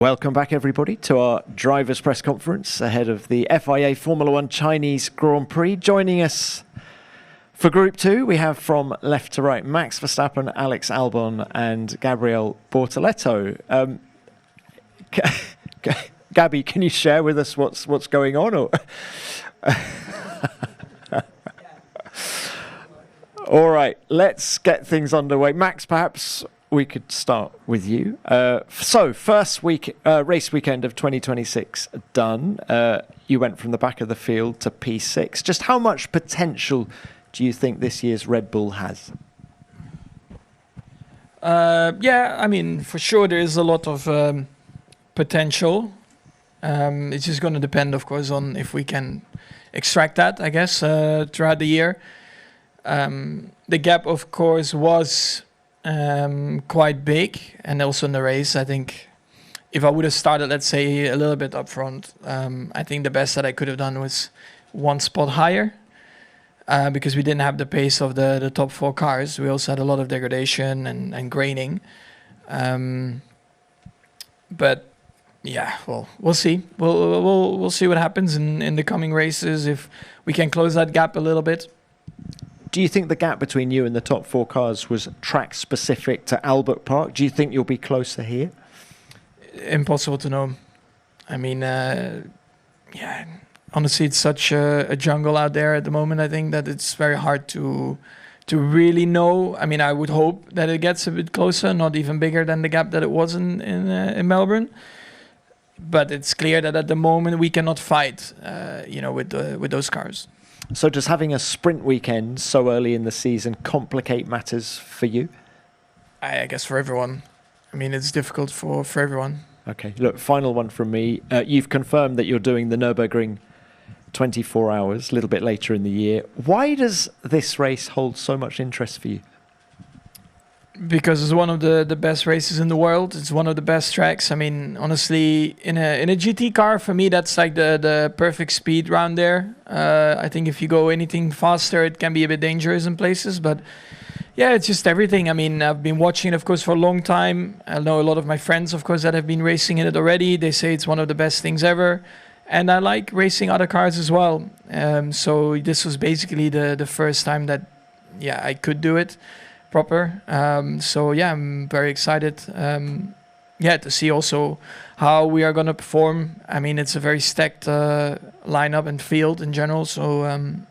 Welcome back, everybody, to our drivers' press conference ahead of the FIA Formula One Chinese Grand Prix. Joining us for Group 2, we have from left to right, Max Verstappen, Alex Albon and Gabriel Bortoleto. Gabby, can you share with us what's going on? Or all right, let's get things underway. Max, perhaps we could start with you. So, first race weekend of 2026 done. You went from the back of the field to P6. Just how much potential do you think this year's Red Bull has? Yeah, I mean, for sure there is a lot of potential. It's just going to depend, of course, on if we can extract that, I guess, throughout the year. The gap, of course, was quite big, and also in the race, I think if I would have started, let's say, a little bit up front, I think the best that I could have done was one spot higher, because we didn't have the pace of the top four cars. We also had a lot of degradation and graining, but yeah, well, we'll see. We'll see what happens in the coming races, if we can close that gap a little bit. Do you think the gap between you and the top four cars was track specific to Albert Park? Do you think you'll be closer here? Impossible to know. I mean, yeah, honestly, it's such a jungle out there at the moment. I think that it's very hard to really know. I mean, I would hope that it gets a bit closer, not even bigger than the gap that it was in Melbourne. But it's clear that at the moment we cannot fight, with those cars. So does having a sprint weekend so early in the season complicate matters for you? I guess for everyone. I mean, it's difficult for everyone. Okay, look, final one from me. You've confirmed that you're doing the Nürburgring 24 hours, a little bit later in the year. Why does this race hold so much interest for you? Because it's one of the best races in the world. It's one of the best tracks. I mean, honestly, in a GT car, for me, that's like the perfect speed round there. I think if you go anything faster, it can be a bit dangerous in places. But yeah, it's just everything. I mean, I've been watching it, of course, for a long time. I know a lot of my friends, of course, that have been racing in it already. They say it's one of the best things ever. And I like racing other cars as well. So this was basically the first time that, yeah, I could do it proper. So yeah, I'm very excited. To see also how we are going to perform. I mean, it's a very stacked lineup and field in general. So I'm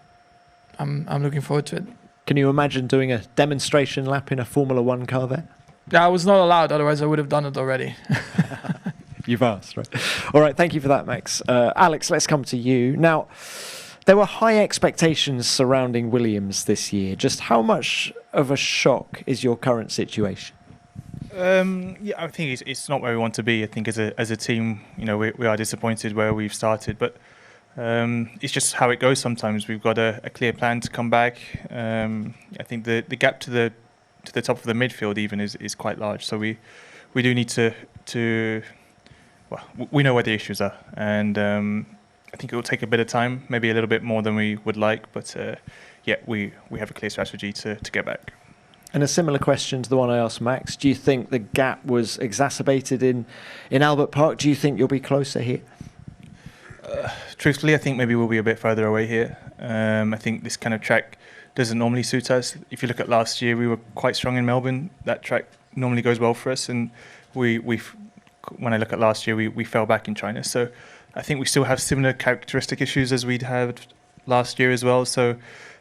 looking forward to it. Can you imagine doing a demonstration lap in a Formula One car there? Yeah, I was not allowed. Otherwise, I would have done it already. You've asked, right? All right, thank you for that, Max. Alex, let's come to you now. There were high expectations surrounding Williams this year. Just how much of a shock is your current situation? Yeah, I think it's not where we want to be. I think as a team, we are disappointed where we've started, but it's just how it goes sometimes. We've got a clear plan to come back. I think the gap to the top of the midfield even is quite large. So we do need to we know where the issues are, and I think it will take a bit of time, maybe a little bit more than we would like, but we have a clear strategy to get back. And a similar question to the one I asked Max. Do you think the gap was exacerbated in Albert Park? Do you think you'll be closer here? Truthfully, I think maybe we'll be a bit further away here. I think this kind of track doesn't normally suit us. If you look at last year, we were quite strong in Melbourne. That track normally goes well for us, and when I look at last year, we fell back in China. So I think we still have similar characteristic issues as we'd had last year as well. So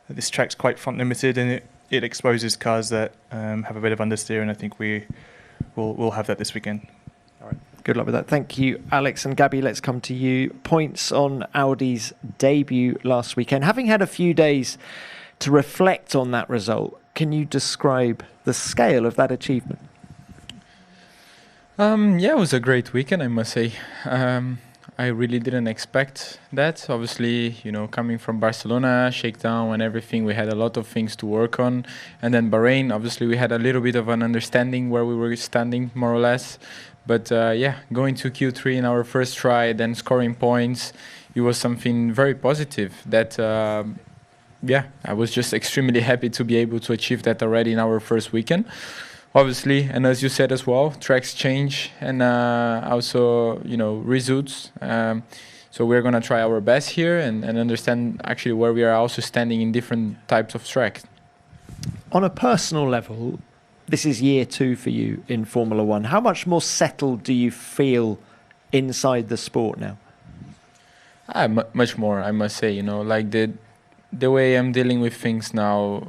this track's quite front limited, and it exposes cars that have a bit of understeer, and I think we'll have that this weekend. All right. Good luck with that. Thank you, Alex and Gabby. Let's come to you. Points on Audi's debut last weekend. Having had a few days to reflect on that result, can you describe the scale of that achievement? Yeah, it was a great weekend, I must say. I really didn't expect that. Obviously, coming from Barcelona, shakedown and everything, we had a lot of things to work on. And then Bahrain, obviously, we had a little bit of an understanding where we were standing, more or less. But going to Q3 in our first try, then scoring points, it was something very positive that, I was just extremely happy to be able to achieve that already in our first weekend. obviously, and as you said as well, tracks change and also, results. So we're gonna try our best here and understand actually where we are also standing in different types of track. On a personal level, this is year 2 for you in Formula One. How much more settled do you feel inside the sport now? Much more, I must say. Like the way I'm dealing with things now,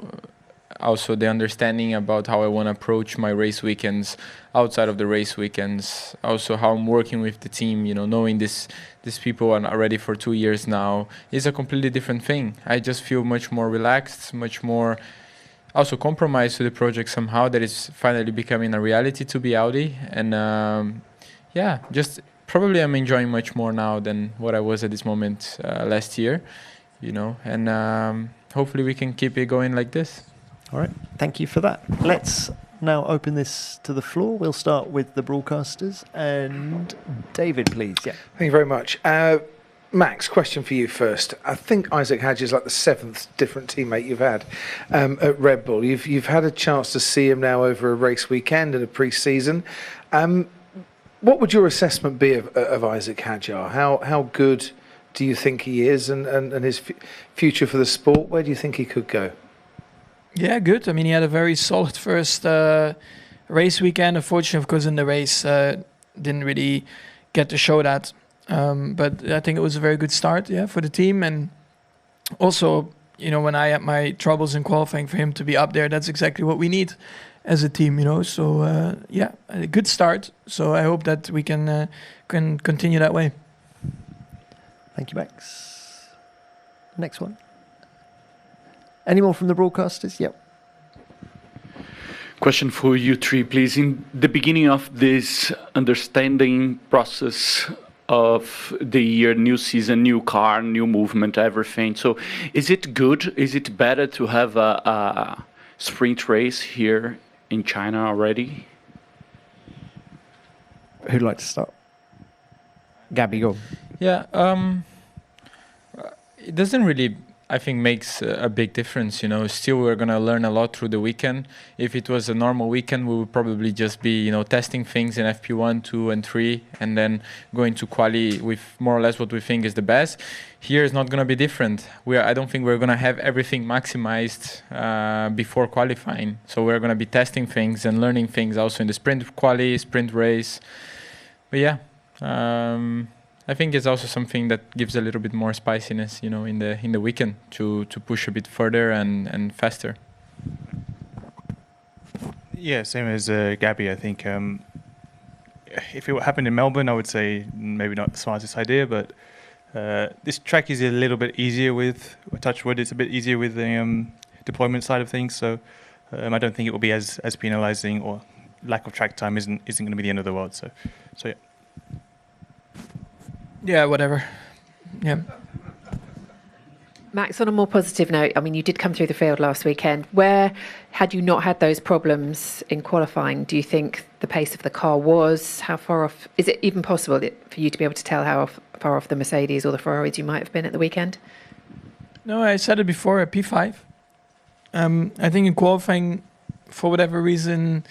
also the understanding about how I want to approach my race weekends, outside of the race weekends, also how I'm working with the team, knowing these people are already for 2 years now, is a completely different thing. I just feel much more relaxed, much more also compromised to the project somehow, that is finally becoming a reality to be Audi. And just probably I'm enjoying much more now than what I was at this moment last year, and hopefully we can keep it going like this. All right, thank you for that. Let's now open this to the floor. We'll start with the broadcasters. And David, please. Yeah. Thank you very much. Max, question for you first. I think Isaac Hadj is like the 7th different teammate you've had at Red Bull. You've had a chance to see him now over a race weekend and a pre-season. What would your assessment be of Isaac Hadjar? How good do you think he is, and his future for the sport? Where do you think he could go? Yeah, good. I mean, he had a very solid first race weekend. Unfortunately, of course, in the race, didn't really get to show that. But I think it was a very good start, for the team. And also, when I had my troubles in qualifying, for him to be up there, that's exactly what we need as a team, So, a good start. So I hope that we can continue that way. Thank you, Max. Next one. Any more from the broadcasters? Yep. Question for you three, please. In the beginning of this understanding process of the year, new season, new car, new movement, everything. So is it good? Is it better to have a sprint race here in China already? Who'd like to start? Gabby, go. Yeah, it doesn't really, I think, makes a big difference. Still we're gonna learn a lot through the weekend. If it was a normal weekend, we would probably just be, testing things in FP1, 2, and 3, and then going to quali with more or less what we think is the best. Here is not gonna be different. I don't think we're gonna have everything maximized before qualifying. So we're gonna be testing things and learning things also in the sprint quali, sprint race. But yeah. I think it's also something that gives a little bit more spiciness, in the weekend to push a bit further and faster. Yeah, same as Gabby. I think if it happened in Melbourne, I would say maybe not the smartest idea, but this track is a little bit easier with touch wood. It's a bit easier with the deployment side of things, so I don't think it will be as penalising, or lack of track time isn't going to be the end of the world. So yeah. Yeah, whatever. Yeah. Max, on a more positive note, I mean, you did come through the field last weekend. Where, had you not had those problems in qualifying, do you think the pace of the car was? How far off? Is it even possible for you to be able to tell how far off the Mercedes or the Ferraris you might have been at the weekend? No, I said it before, at P5. I think in qualifying, for whatever reason,